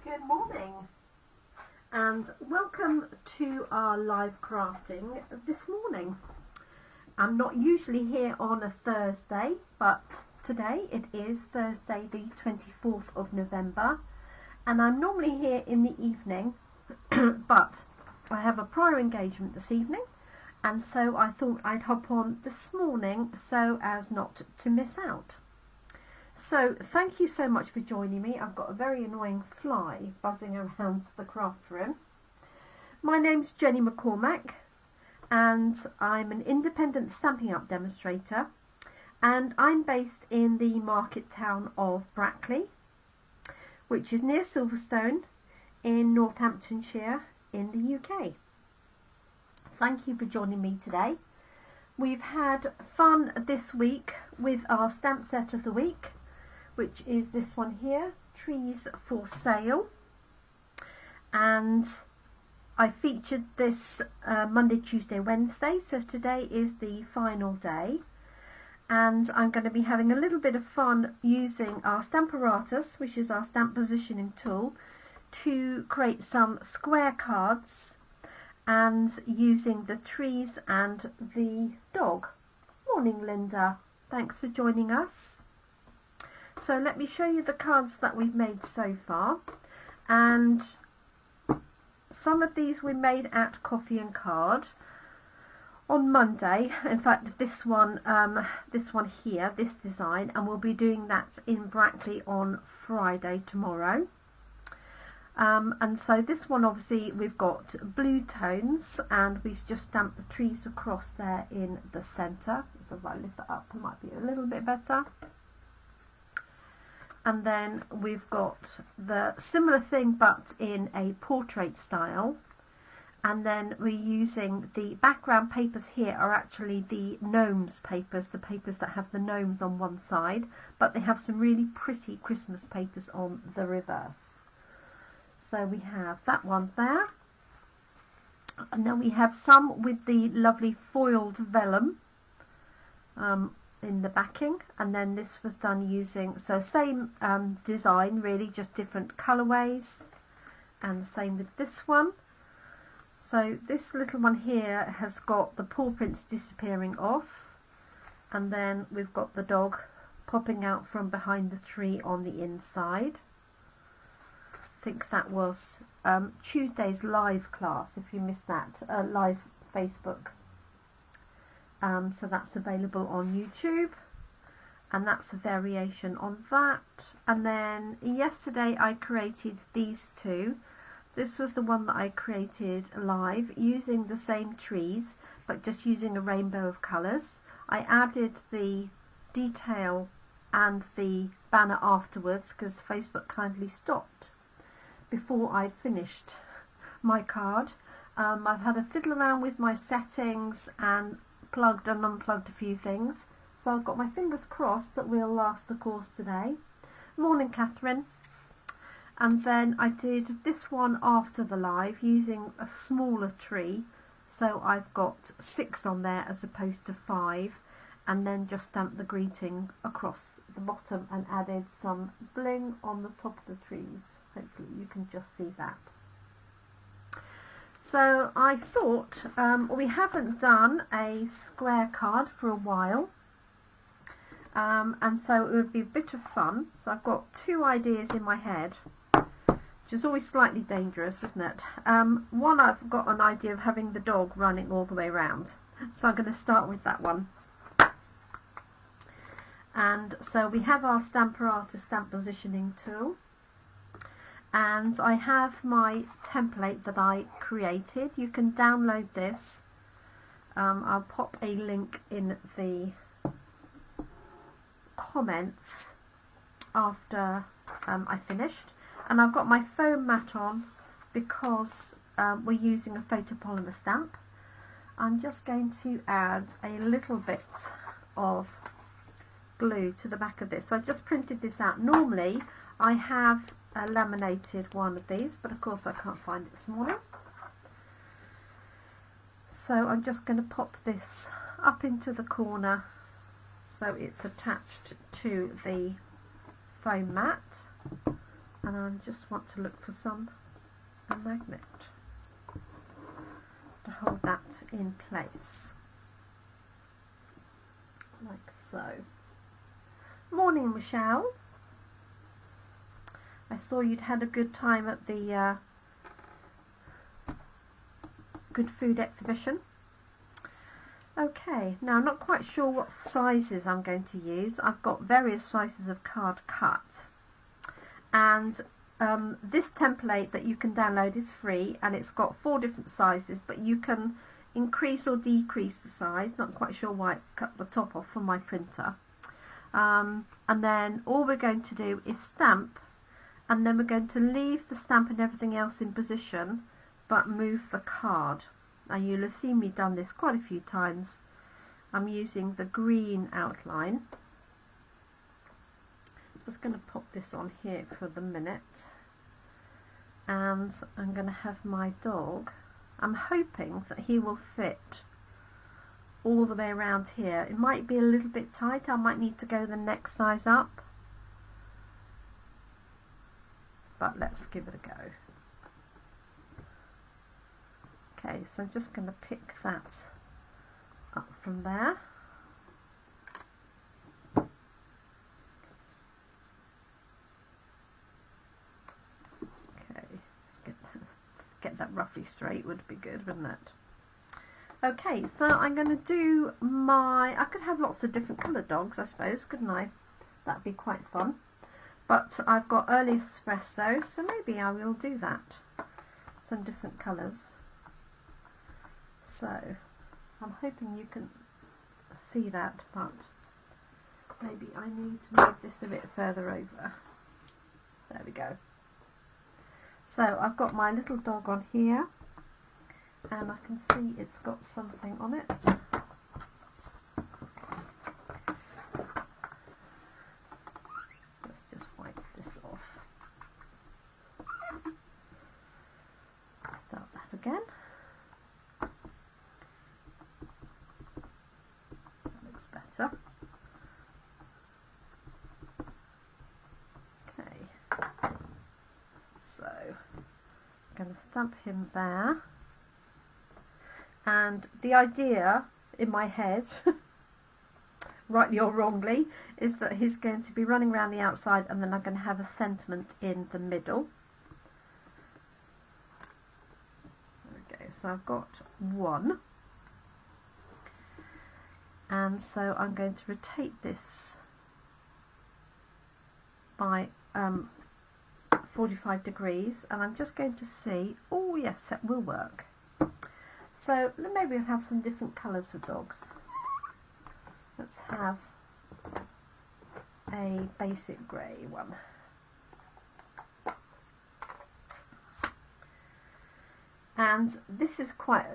Good morning and welcome to our live crafting this morning. I'm not usually here on a Thursday, but today it is Thursday the 24th of November and I'm normally here in the evening but I have a prior engagement this evening and so I thought I'd hop on this morning so as not to miss out. So thank you so much for joining me. I've got a very annoying fly buzzing around the craft room. My name's Jenny McCormac and I'm an independent Stampin Up demonstrator and I'm based in the market town of Brackley, which is near Silverstone in Northamptonshire in the UK. Thank you for joining me today. We've had fun this week with our stamp set of the week, which is this one here, Trees for Sale, and I featured this Monday, Tuesday, Wednesday, so today is the final day and I'm going to be having a little bit of fun using our Stamparatus, which is our stamp positioning tool, to create some square cards and using the trees and the dog. Morning Linda, thanks for joining us. So let me show you the cards that we've made so far, and some of these we made at Coffee and Card on Monday. In fact, this one here, this design, and we'll be doing that in Brackley on Friday tomorrow. And so this one, obviously, we've got blue tones, and we've just stamped the trees across there in the centre. So if I lift that up, it might be a little bit better. And then we've got the similar thing but in a portrait style, and then we're using the background papers here are actually the gnomes papers, the papers that have the gnomes on one side, but they have some really pretty Christmas papers on the reverse. So we have that one there, and then we have some with the lovely foiled vellum in the backing, and then this was done using, so same design really, just different colorways, and the same with this one. So this little one here has got the paw prints disappearing off, and then we've got the dog popping out from behind the tree on the inside. I think that was Tuesday's live class, if you missed that, live Facebook. So that's available on YouTube, and that's a variation on that. And then yesterday I created these two. This was the one that I created live using the same trees but just using a rainbow of colours. I added the detail and the banner afterwards because Facebook kindly stopped before I finished my card. I've had a fiddle around with my settings and plugged and unplugged a few things, so I've got my fingers crossed that we'll last the course today. Morning Catherine. And then I did this one after the live using a smaller tree, so I've got 6 on there as opposed to 5, and then just stamped the greeting across the bottom and added some bling on the top of the trees. Hopefully you can just see that. So I thought we haven't done a square card for a while, and so it would be a bit of fun. So I've got 2 ideas in my head, which is always slightly dangerous, isn't it? One, I've got an idea of having the dog running all the way around, so I'm going to start with that one. And so we have our Stamparatus stamp positioning tool, and I have my template that I created. You can download this. I'll pop a link in the comments after I finished. And I've got my foam mat on because we're using a photopolymer stamp. I'm just going to add a little bit of glue to the back of this. So I just printed this out. Normally I have a laminated one of these, but of course I can't find it this morning. So I'm just going to pop this up into the corner so it's attached to the foam mat. and I just want to look for a magnet to hold that in place, like so. Morning, Michelle. I saw you'd had a good time at the Good Food exhibition. Okay, now I'm not quite sure what sizes I'm going to use. I've got various sizes of card cut, and this template that you can download is free, and it's got 4 different sizes, but you can increase or decrease the size. Not quite sure why it cut the top off from my printer. And then all we're going to do is stamp, and then we're going to leave the stamp and everything else in position but move the card. Now you'll have seen me done this quite a few times. I'm using the green outline. Just going to pop this on here for the minute, and I'm going to have my dog. I'm hoping that he will fit all the way around here. It might be a little bit tight. I might need to go the next size up, but let's give it a go. Okay, so I'm just going to pick that up from there. Okay, let's get that roughly straight would be good, wouldn't it? Okay, so I'm going to do I could have lots of different coloured dogs, I suppose, couldn't I? That'd be quite fun. But I've got early espresso, so maybe I will do that. Some different colours. So I'm hoping you can see that, but maybe I need to move this a bit further over. There we go. So I've got my little dog on here, and I can see it's got something on it. So let's just wipe this off. Start that again. Better. Okay, so I'm going to stamp him there, and the idea in my head, rightly or wrongly, is that he's going to be running around the outside, and then I'm going to have a sentiment in the middle. Okay, so I've got one. And so I'm going to rotate this by 45 degrees, and I'm just going to see, oh yes, that will work. So maybe we'll have some different colours of dogs. Let's have a basic grey one. And this is quite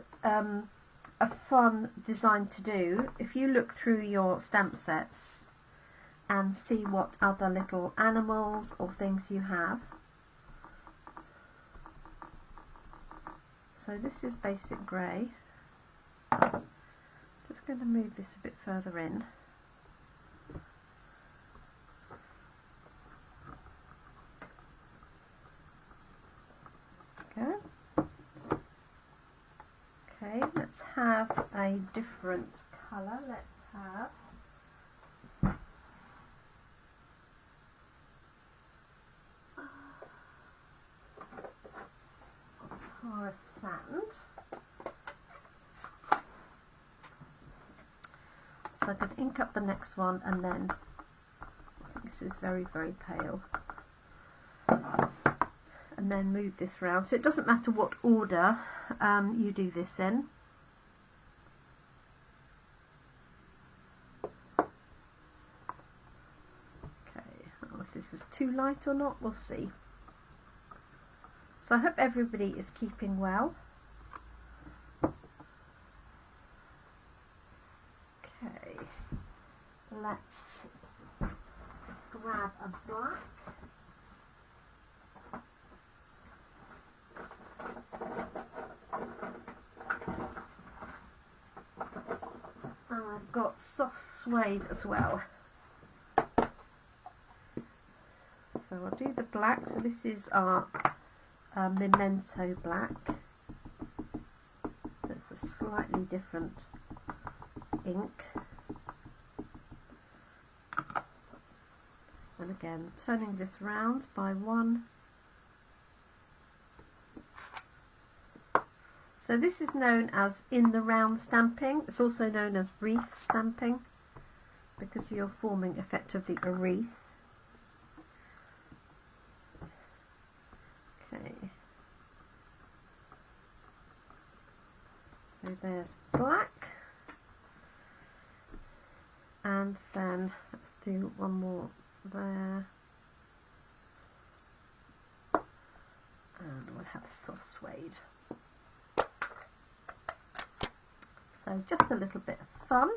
a fun design to do. If you look through your stamp sets and see what other little animals or things you have. So this is basic grey. Just going to move this a bit further in. Okay. Okay, let's have a different colour. Let's have Sahara sand. So I could ink up the next one, and then I think this is very, very pale. And then move this round, so it doesn't matter what order you do this in. Okay, I don't know if this is too light or not, we'll see. So I hope everybody is keeping well. Okay, let's grab a black. I've got soft suede as well, so So I'll do the black. So this is our Memento black. It's a slightly different ink. And again, turning this round by one. So this is known as in the round stamping. It's also known as wreath stamping because you're forming effectively a wreath. Okay. So there's black. And then let's do one more there. And we'll have soft suede. So just a little bit of fun,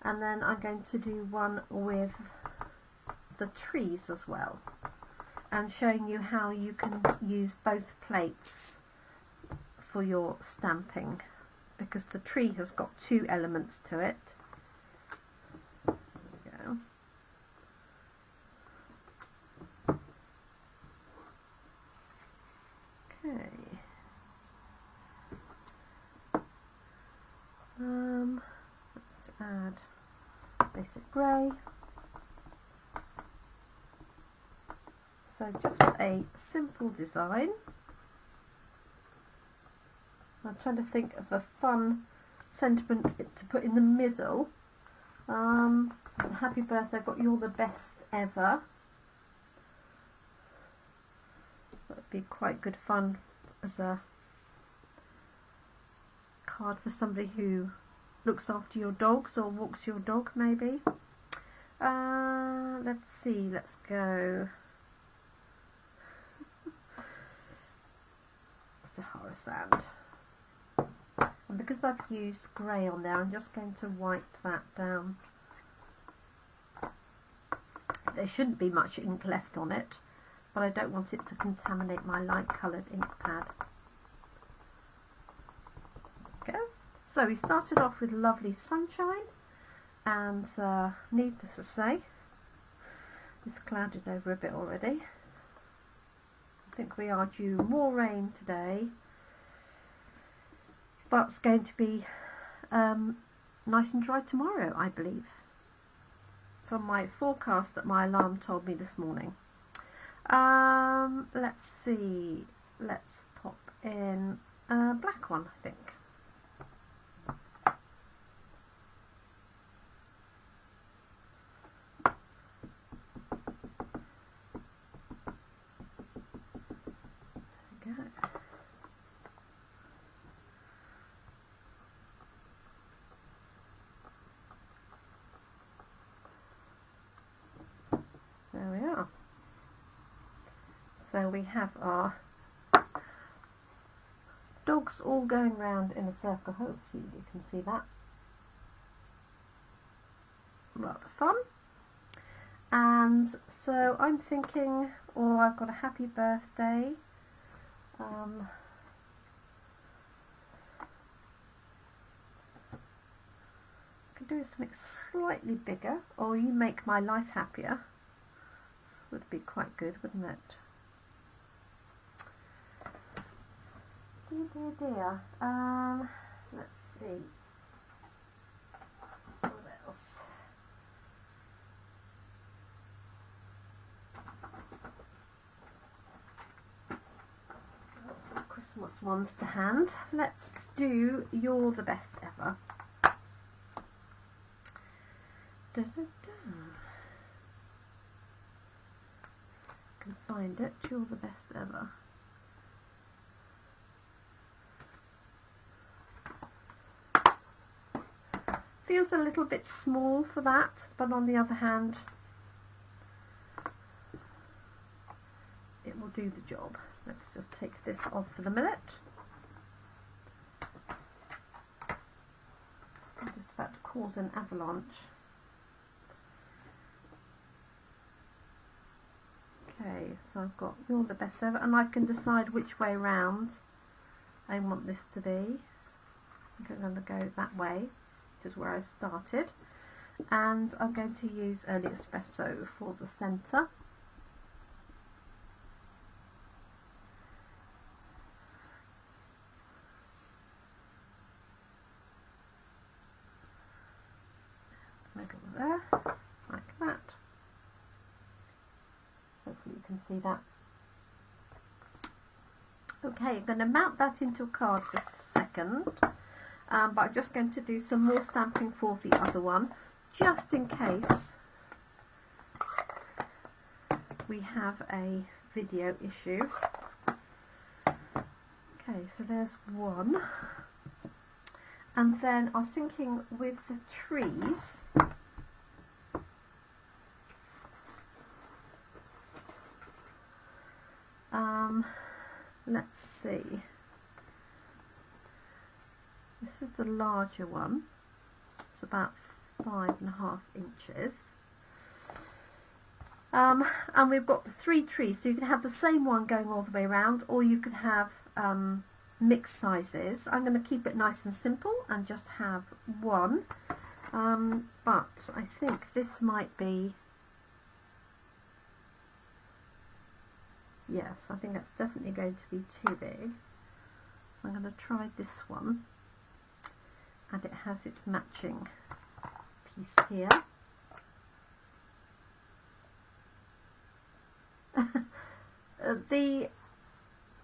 and then I'm going to do one with the trees as well, and showing you how you can use both plates for your stamping, because the tree has got two elements to it. There we go. Okay. Let's add basic grey. So just a simple design. I'm trying to think of a fun sentiment to put in the middle. It's a happy birthday, I've got you're the best ever. That would be quite good fun as a card for somebody who looks after your dogs or walks your dog, maybe. Let's see, let's go Sahara sand. And because I've used grey on there, I'm just going to wipe that down. There shouldn't be much ink left on it, but I don't want it to contaminate my light coloured ink pad. Go. So we started off with lovely sunshine, and needless to say, it's clouded over a bit already. I think we are due more rain today, but it's going to be nice and dry tomorrow, I believe, from my forecast that my alarm told me this morning. Let's see, let's pop in a black one, I think. There we are. So we have our dogs all going round in a circle. Hopefully you can see that. Rather fun. And so I'm thinking, oh, I've got a happy birthday. I could do something slightly bigger, or you make my life happier. Would be quite good, wouldn't it? Dear, dear, dear. Let's see. What else? Got some Christmas ones to hand. Let's do You're the Best Ever. Da, da, da. Can find it. You're the best ever. Feels a little bit small for that, but on the other hand, it will do the job. Let's just take this off for the minute. I'm just about to cause an avalanche. Okay, so I've got You're the Best Ever, and I can decide which way round I want this to be. I think I'm going to go that way, which is where I started, and I'm going to use Early Espresso for the centre. can see that. Okay, I'm going to mount that into a card for a second, but I'm just going to do some more stamping for the other one, just in case we have a video issue. Okay, so there's one. And then I was thinking with the trees, let's see, this is the larger one, it's about 5.5 inches, and we've got the 3 trees, so you can have the same one going all the way around, or you could have mixed sizes. I'm going to keep it nice and simple and just have one, but I think this might be, yes, I think that's definitely going to be too big, so I'm going to try this one, and it has its matching piece here.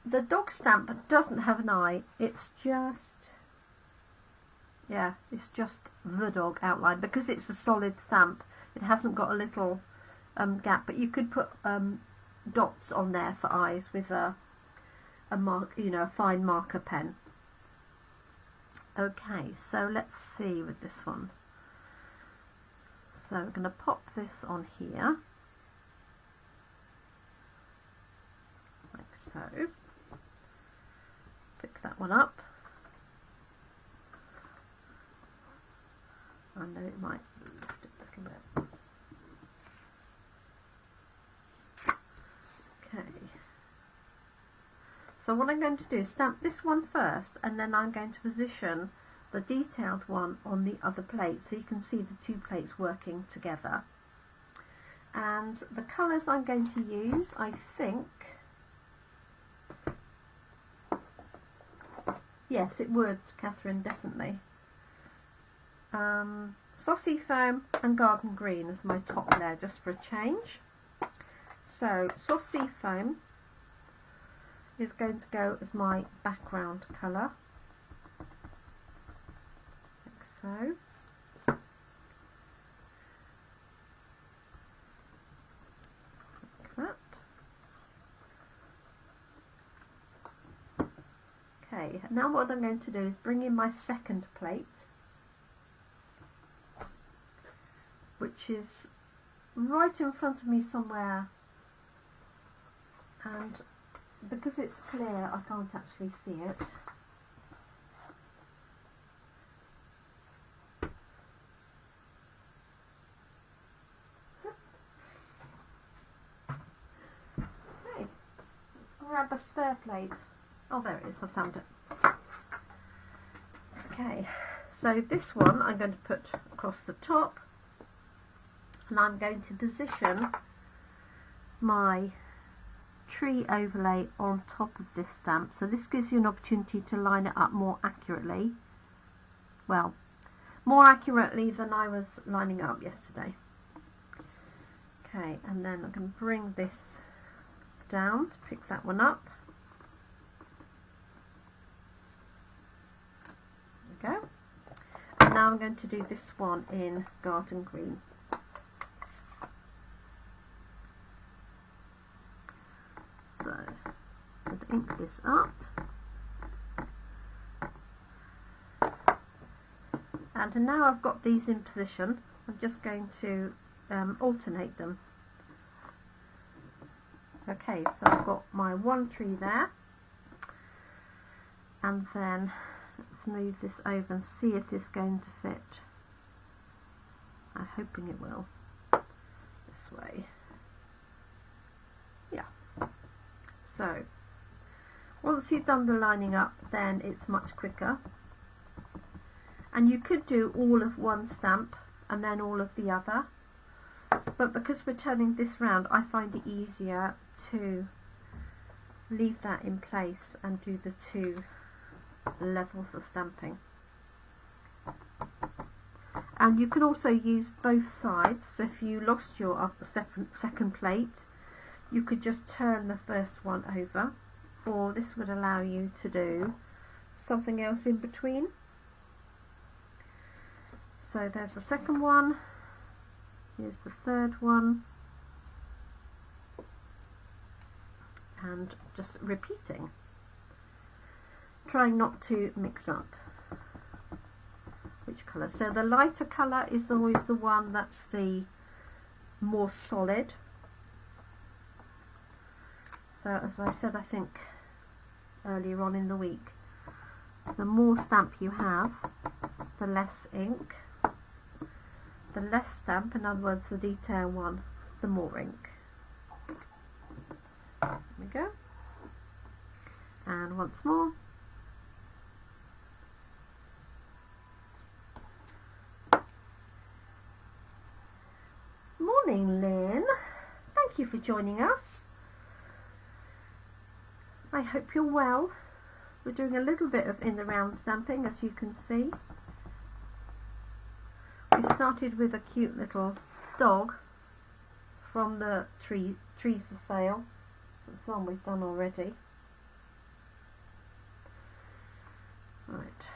The dog stamp doesn't have an eye, it's just, yeah, it's just the dog outline, because it's a solid stamp. It hasn't got a little gap, but you could put dots on there for eyes with a mark, you know, a fine marker pen. Okay, so let's see with this one. So we're going to pop this on here, like so. Pick that one up. I know it might lift it a little bit. Okay. So what I'm going to do is stamp this one first, and then I'm going to position the detailed one on the other plate, so you can see the 2 plates working together. And the colours I'm going to use, I think, yes, it would, Catherine, definitely. Soft sea foam and garden green as my top layer, just for a change. So soft sea foam is going to go as my background colour, like so. Like that. Okay, now what I'm going to do is bring in my second plate, which is right in front of me somewhere, and because it's clear I can't actually see it. Okay, let's grab a spare plate. Oh, there it is, I found it. Okay, so this one I'm going to put across the top, and I'm going to position my tree overlay on top of this stamp, so this gives you an opportunity to line it up more accurately, well, more accurately than I was lining up yesterday. Okay, and then I'm going to bring this down to pick that one up. There we go. And now I'm going to do this one in garden green. So I'm going to ink this up, and now I've got these in position, I'm just going to alternate them. Okay, so I've got my one tree there, and then let's move this over and see if this is going to fit. I'm hoping it will, this way. Yeah. So once you've done the lining up, then it's much quicker, and you could do all of one stamp and then all of the other, but because we're turning this round, I find it easier to leave that in place and do the 2 levels of stamping. And you can also use both sides, so if you lost your second plate, you could just turn the first one over, or this would allow you to do something else in between. So there's the second one, here's the third one, and just repeating, trying not to mix up which colour. So the lighter colour is always the one that's the more solid. So as I said, I think earlier on in the week, the more stamp you have, the less ink. The less stamp, in other words the detail one, the more ink. There we go. And once more. Morning, Lynn. Thank you for joining us. I hope you're well. We're doing a little bit of in the round stamping, as you can see. We started with a cute little dog from the trees of sale. That's the one we've done already. Right.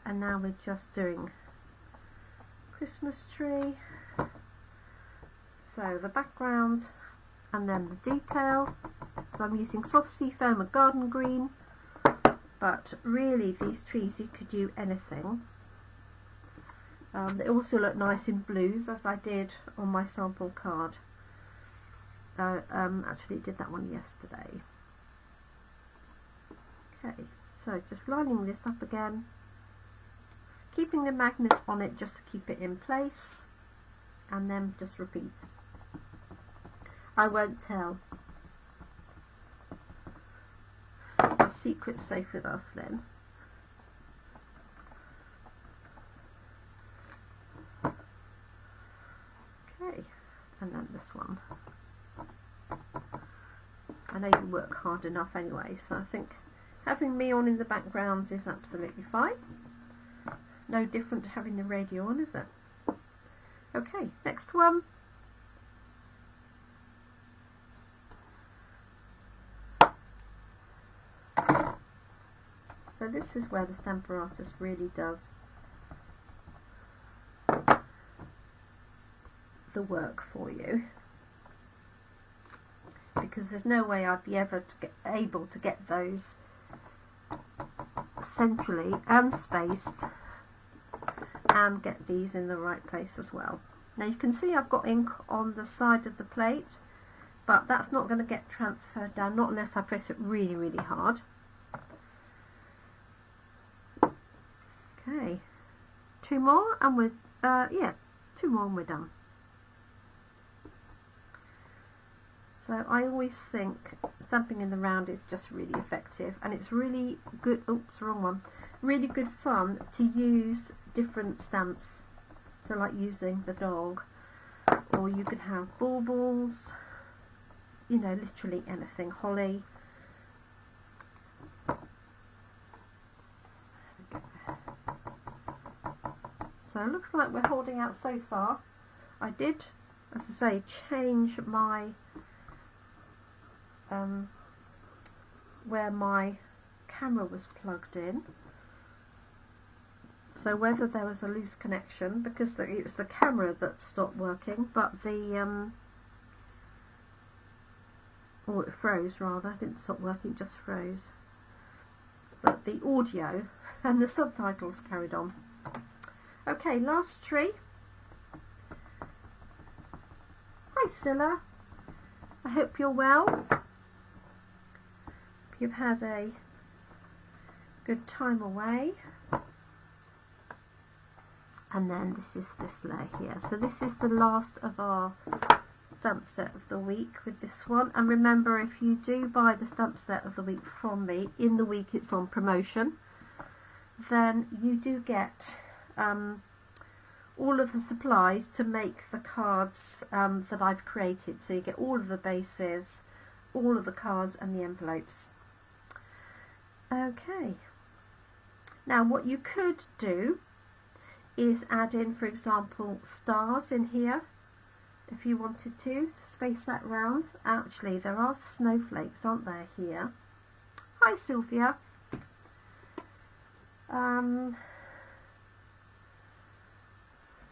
And now we're just doing Christmas tree. So the background and then the detail. So I'm using soft sea foam and garden green, but really these trees you could do anything. They also look nice in blues, as I did on my sample card. Actually did that one yesterday. Okay, so just lining this up again, keeping the magnet on it just to keep it in place, and then just repeat. I won't tell. The secret's safe with us then. Okay, and then this one. I know you work hard enough anyway, so I think having me on in the background is absolutely fine. No different to having the radio on, is it? Okay, next one. So this is where the Stamparatus really does the work for you, because there's no way I'd be able to get those centrally and spaced and get these in the right place as well. Now you can see I've got ink on the side of the plate, but that's not going to get transferred down, not unless I press it really, really hard. Okay, two more and we're, two more and we're done. So I always think stamping in the round is just really effective, and it's really good, oops, wrong one, really good fun to use different stamps. So like using the dog, or you could have baubles, you know, literally anything, holly. So it looks like we're holding out so far. I did, as I say, change my where my camera was plugged in, so whether there was a loose connection, because it was the camera that stopped working, but the or it froze rather, it didn't stop working, just froze, but the audio and the subtitles carried on. Okay, last tree. Hi Scylla, I hope you're well. You've had a good time away. And then this is this layer here. So this is the last of our stamp set of the week with this one. And remember, if you do buy the stamp set of the week from me, in the week it's on promotion, then you do get all of the supplies to make the cards that I've created. So you get all of the bases, all of the cards and the envelopes. Okay, now what you could do is add in, for example, stars in here if you wanted to space that round. Actually, there are snowflakes, aren't there, here? Hi, Sylvia. So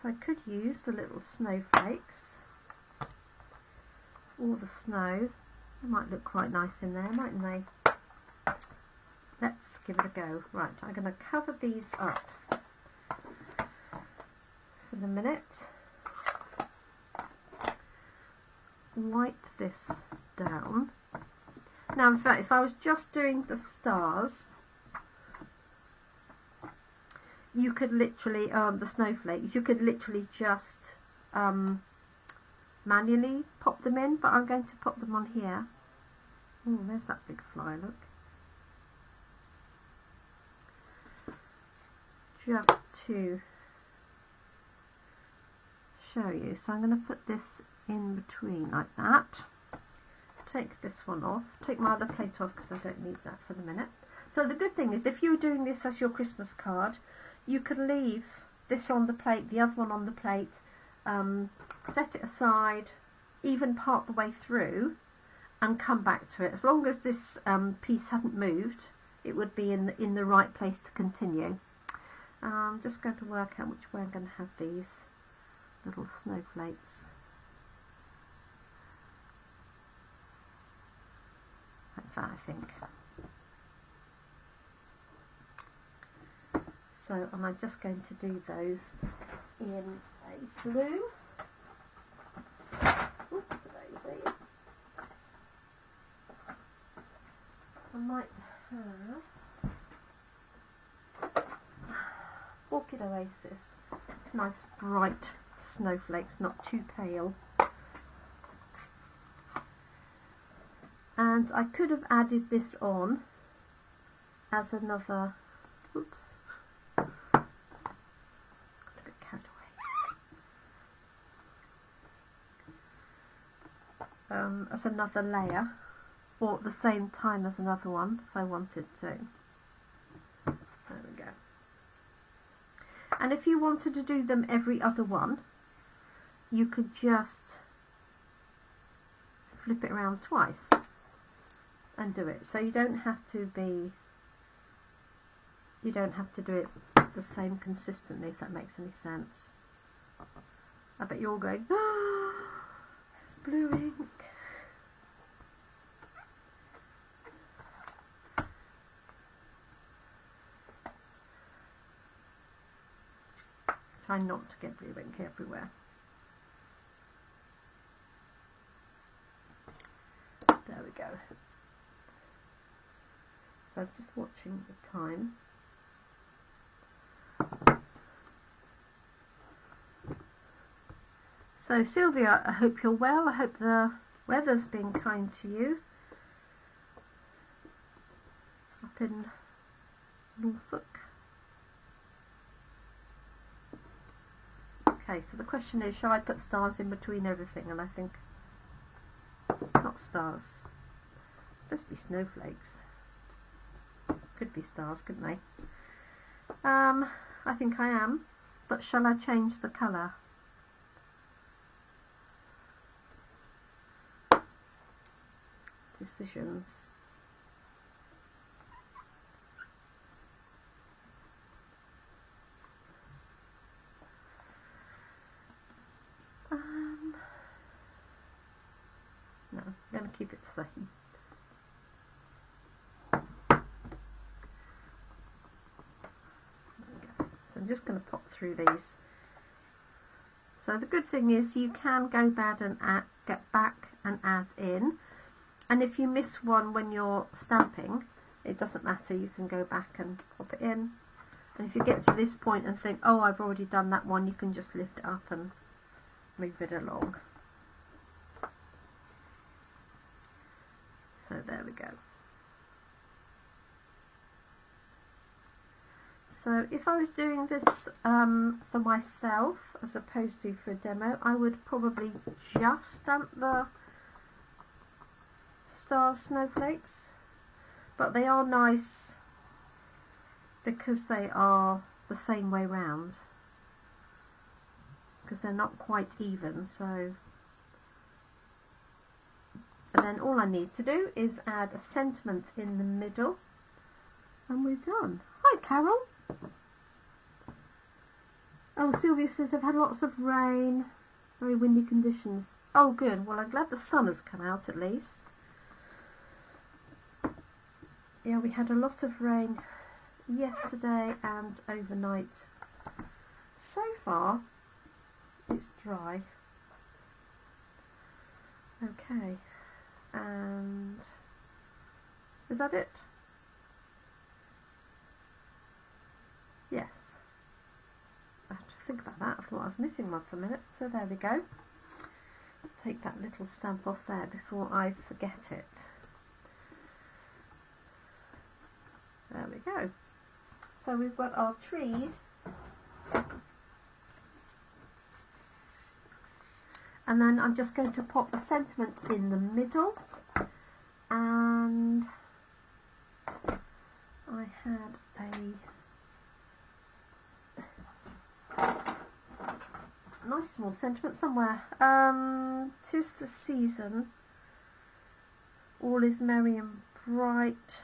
I could use the little snowflakes or the snow. They might look quite nice in there, mightn't they? Let's give it a go. Right, I'm going to cover these up for the minute. Wipe this down. Now, in fact, if I was just doing the stars, you could literally, the snowflakes, you could literally just manually pop them in, but I'm going to pop them on here. Oh, there's that big fly, look. Just to show you. So I'm going to put this in between like that. Take this one off. Take my other plate off because I don't need that for the minute. So the good thing is, if you were doing this as your Christmas card, you could leave this on the plate, the other one on the plate, set it aside, even part the way through, and come back to it. As long as this piece hadn't moved, it would be in the right place to continue. I'm just going to work out which way I'm going to have these little snowflakes. Like that, I think. So, and I'm just going to do those in a blue. Oops, daisy. I might have Orchid Oasis. Nice bright snowflakes, not too pale. And I could have added this on as another, oops, got a bit carried away, as another layer, or at the same time as another one if I wanted to. There we go. And if you wanted to do them every other one, you could just flip it around twice and do it. So you don't have to do it the same consistently, if that makes any sense. I bet you're all going, oh, there's blue ink. Try not to get blue ink everywhere. There we go. So I'm just watching the time. So Sylvia, I hope you're well. I hope the weather's been kind to you up in Norfolk. Okay, so the question is, shall I put stars in between everything? And I think not stars. Supposed to be snowflakes. Could be stars, couldn't they? I think I am. But shall I change the colour? Decisions. No, I'm going to keep it the same. So I'm just going to pop through these. So the good thing is you can go back and get back and add in, and if you miss one when you're stamping, it doesn't matter, you can go back and pop it in. And if you get to this point and think, oh, I've already done that one, you can just lift it up and move it along. So there we go. So if I was doing this for myself as opposed to for a demo, I would probably just stamp the star snowflakes, but they are nice because they are the same way round, because they're not quite even, so And then all I need to do is add a sentiment in the middle, and we're done. Hi Carol. Oh, Sylvia says they've had lots of rain, very windy conditions. Oh good, well I'm glad the sun has come out at least. Yeah, we had a lot of rain yesterday and overnight. So far it's dry. Okay, and is that it? Yes. I have to think about that. I thought I was missing one for a minute. So there we go. Let's take that little stamp off there before I forget it. There we go. So we've got our trees. And then I'm just going to pop a sentiment in the middle. And I had a nice small sentiment somewhere. 'Tis the season, all is merry and bright.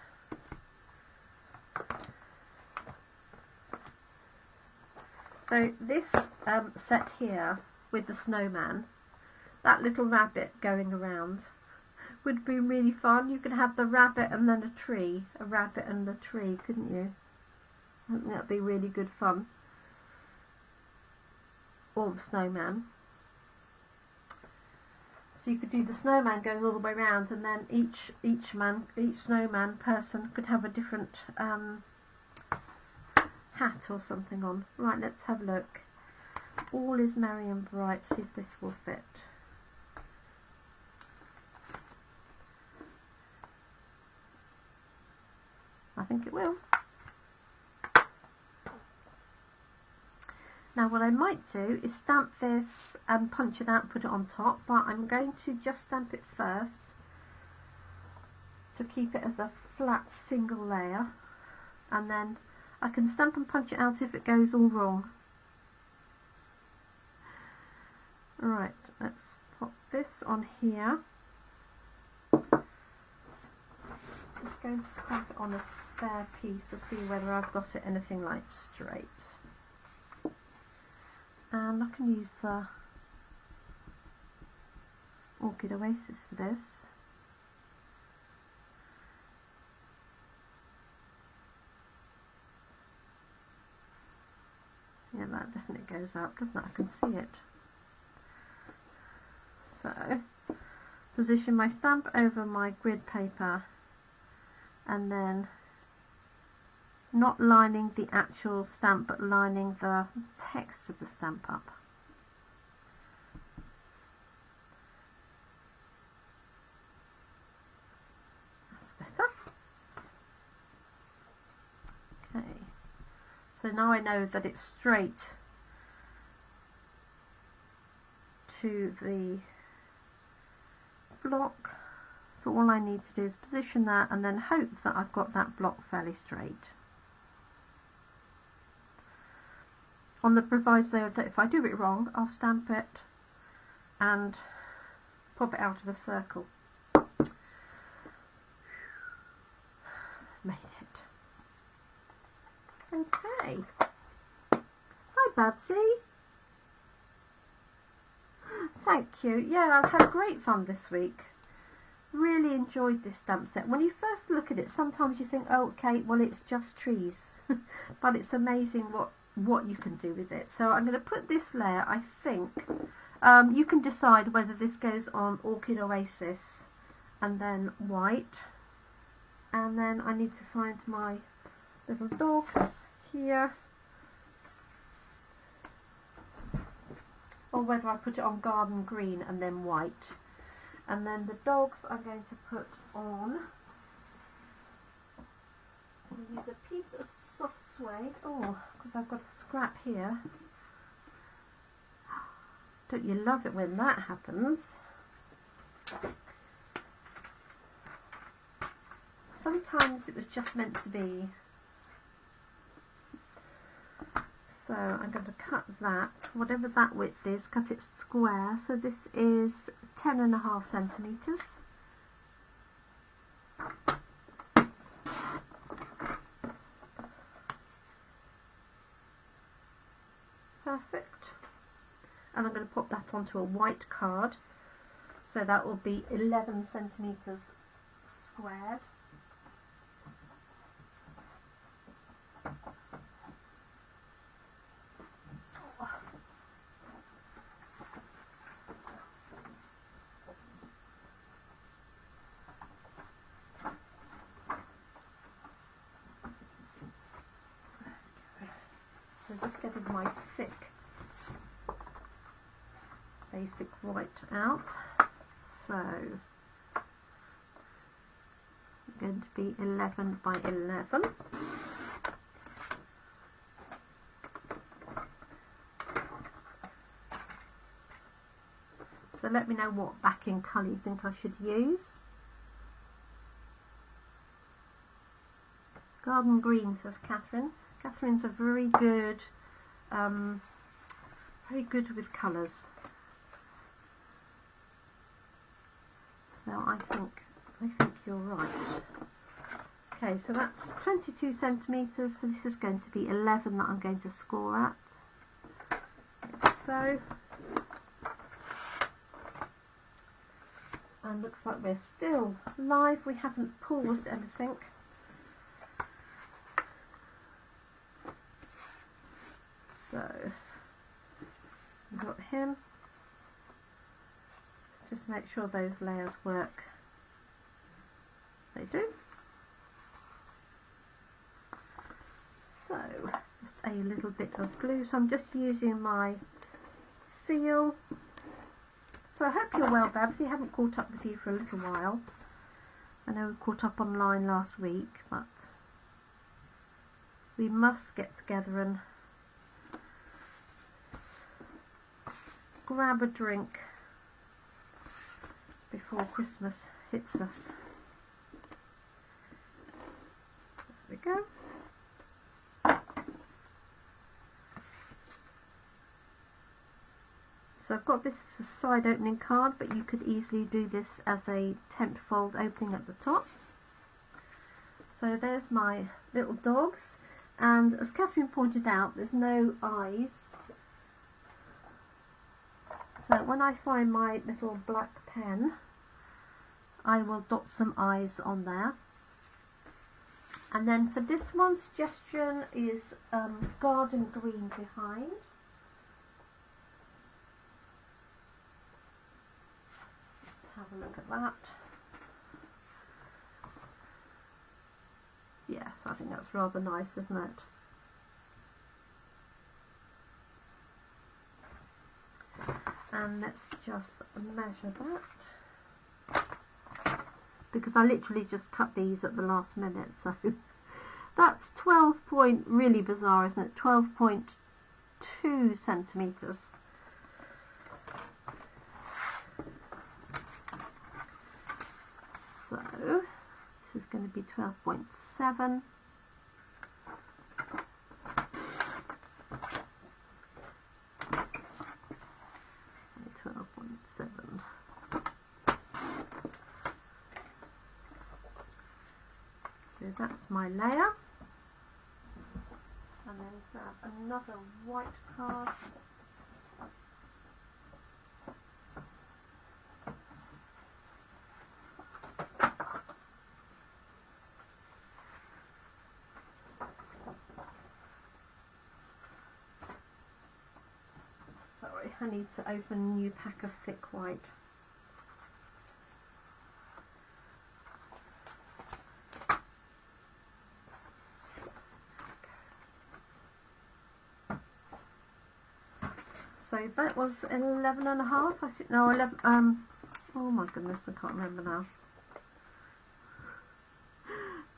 So this set here with the snowman, that little rabbit going around, would be really fun. You could have the rabbit and then a tree, a rabbit and a tree, couldn't you? I think that'd be really good fun. Or the snowman. So you could do the snowman going all the way around, and then each snowman person could have a different hat or something on. Right, let's have a look. All is merry and bright. See if this will fit. I think it will. Now what I might do is stamp this and punch it out and put it on top, but I'm going to just stamp it first to keep it as a flat single layer, and then I can stamp and punch it out if it goes all wrong. Right, let's pop this on here. Just going to stamp it on a spare piece to see whether I've got it anything like straight. And I can use the Orchid Oasis for this. Yeah, that definitely goes up, doesn't it? I can see it. So, position my stamp over my grid paper, and then not lining the actual stamp but lining the text of the Stamp Up. That's better. Okay, so now I know that it's straight to the block, so all I need to do is position that and then hope that I've got that block fairly straight. On the proviso that if I do it wrong, I'll stamp it and pop it out of a circle. Made it. Okay. Hi Babsy. Thank you. Yeah, I've had great fun this week. Really enjoyed this stamp set. When you first look at it, sometimes you think, oh, okay, well it's just trees. But it's amazing what you can do with it. So I'm going to put this layer, I think. You can decide whether this goes on Orchid Oasis and then white. And then I need to find my little dogs here. Or whether I put it on garden green and then white. And then the dogs I'm going to put on. I'll use a piece of soft suede. Oh, because I've got a scrap here. Don't you love it when that happens? Sometimes it was just meant to be. So I'm going to cut that, whatever that width is, cut it square. So this is 10.5 centimetres. perfect. And I'm going to pop that onto a white card. So that will be 11 centimetres squared. So just getting my thick basic white out. So going to be 11 by 11. So let me know what backing colour you think I should use. Garden green, says Catherine. Catherine's a very good with colours. So I think you're right. Okay, so that's 22 centimetres, so this is going to be 11 that I'm going to score at. Like so. And looks like we're still live, we haven't paused anything. So, we've got him. Just make sure those layers work. They do. So, just a little bit of glue. So I'm just using my seal. So I hope you're well, Babsy. I haven't caught up with you for a little while. I know we caught up online last week, but we must get together and grab a drink before Christmas hits us. There we go. So I've got this as a side opening card, but you could easily do this as a tent fold opening at the top. So there's my little dogs, and as Catherine pointed out, there's no eyes. So when I find my little black pen, I will dot some eyes on there. And then for this one, suggestion is garden green behind. Let's have a look at that. Yes, I think that's rather nice, isn't it? And let's just measure that, because I literally just cut these at the last minute. So that's 12 point, really bizarre, isn't it? 12.2 centimetres. So this is going to be 12.7. 12.7. So that's my layer. And then grab another white card. I need to open a new pack of thick white. So that was 11 and a half. I think, no, 11. Oh my goodness, I can't remember now.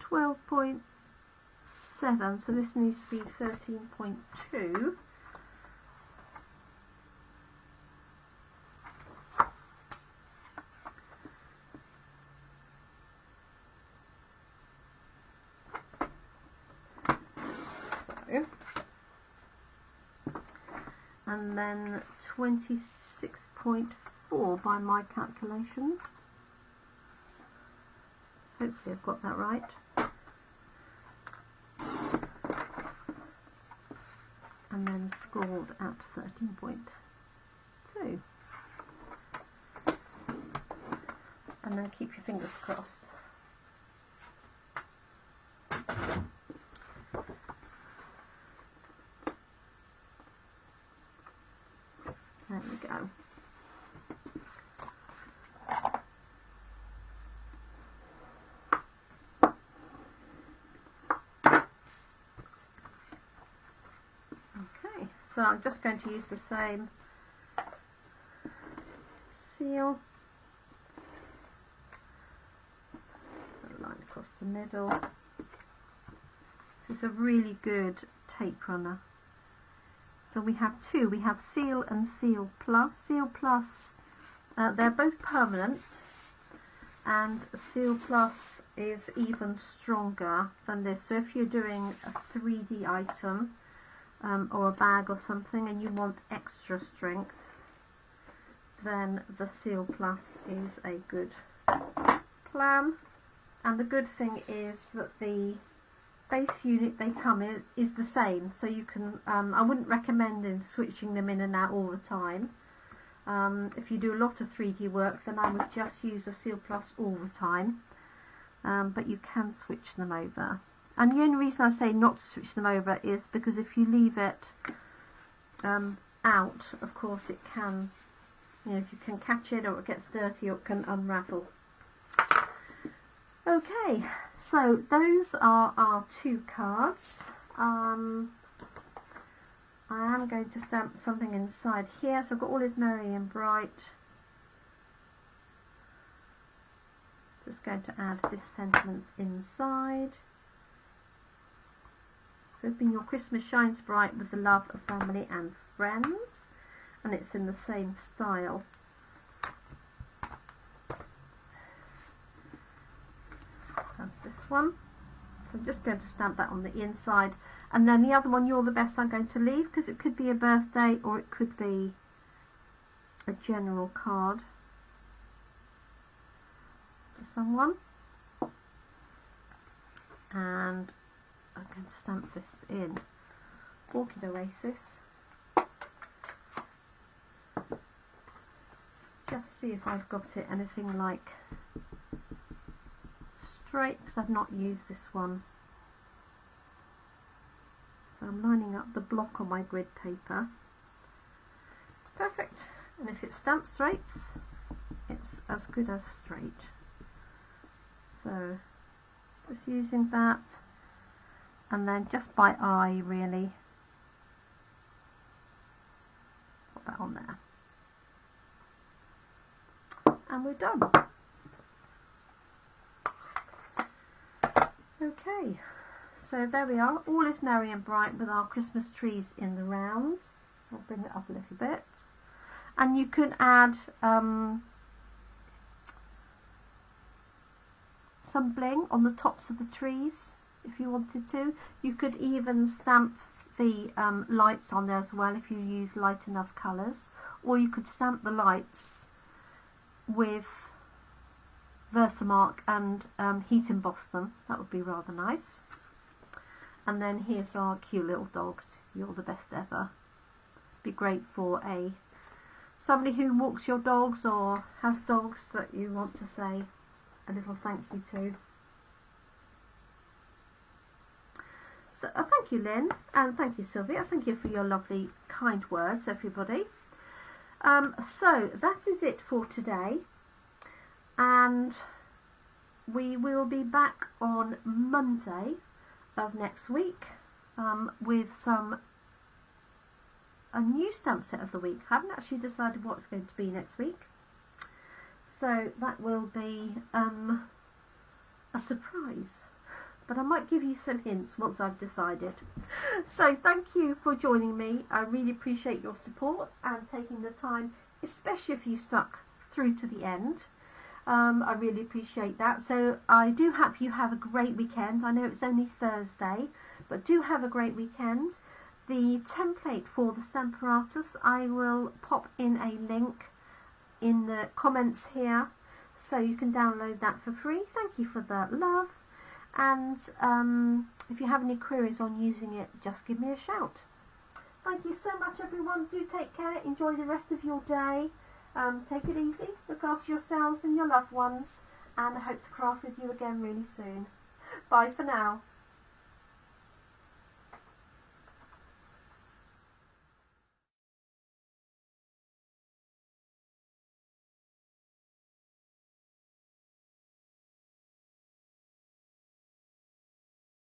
12.7. So this needs to be 13.2. And then 26.4 by my calculations. Hopefully I've got that right. and then scored at 13.2. And then keep your fingers crossed. There we go. Okay, so I'm just going to use the same seal. Line across the middle. This is a really good tape runner. So we have two. We have Seal and Seal Plus. Seal Plus, they're both permanent, and Seal Plus is even stronger than this. So if you're doing a 3D item or a bag or something and you want extra strength, then the Seal Plus is a good plan. And the good thing is that the base unit they come in is the same, so you can, I wouldn't recommend switching them in and out all the time. If you do a lot of 3D work, then I would just use a Seal Plus all the time, but you can switch them over. And the only reason I say not to switch them over is because if you leave it out, of course it can, you know, if you can catch it or it gets dirty or it can unravel. Okay, so those are our two cards. I am going to stamp something inside here. So I've got All Is Merry and Bright. Just going to add this sentiment inside. Hoping your Christmas shines bright with the love of family and friends. And it's in the same style. That's this one. So I'm just going to stamp that on the inside, and then the other one, You're the Best, I'm going to leave because it could be a birthday or it could be a general card for someone. And I'm going to stamp this in Orchid Oasis. Just see if I've got it anything like straight, because I've not used this one. So I'm lining up the block on my grid paper. Perfect. And if it stamps straight, it's as good as straight. So just using that, and then just by eye really put that on there, and we're done. Okay, so there we are, All Is Merry and Bright with our Christmas trees in the round. I'll bring it up a little bit. And you can add some bling on the tops of the trees if you wanted to. You could even stamp the lights on there as well if you use light enough colours. Or you could stamp the lights with Versamark and heat emboss them. That would be rather nice. And then here's our cute little dogs. You're the best ever. Be great for somebody who walks your dogs or has dogs that you want to say a little thank you to. So thank you, Lynn, and thank you, Sylvia. Thank you for your lovely kind words, everybody. So that is it for today. And we will be back on Monday of next week with a new stamp set of the week. I haven't actually decided what it's going to be next week, so that will be a surprise, but I might give you some hints once I've decided. So thank you for joining me. I really appreciate your support and taking the time, especially if you stuck through to the end. I really appreciate that. So I do hope you have a great weekend. I know it's only Thursday, but do have a great weekend. The template for the Stamparatus, I will pop in a link in the comments here, so you can download that for free. Thank you for the love, and if you have any queries on using it, just give me a shout. Thank you so much, everyone. Do take care. Enjoy the rest of your day. Take it easy. Look after yourselves and your loved ones. And I hope to craft with you again really soon. Bye for now.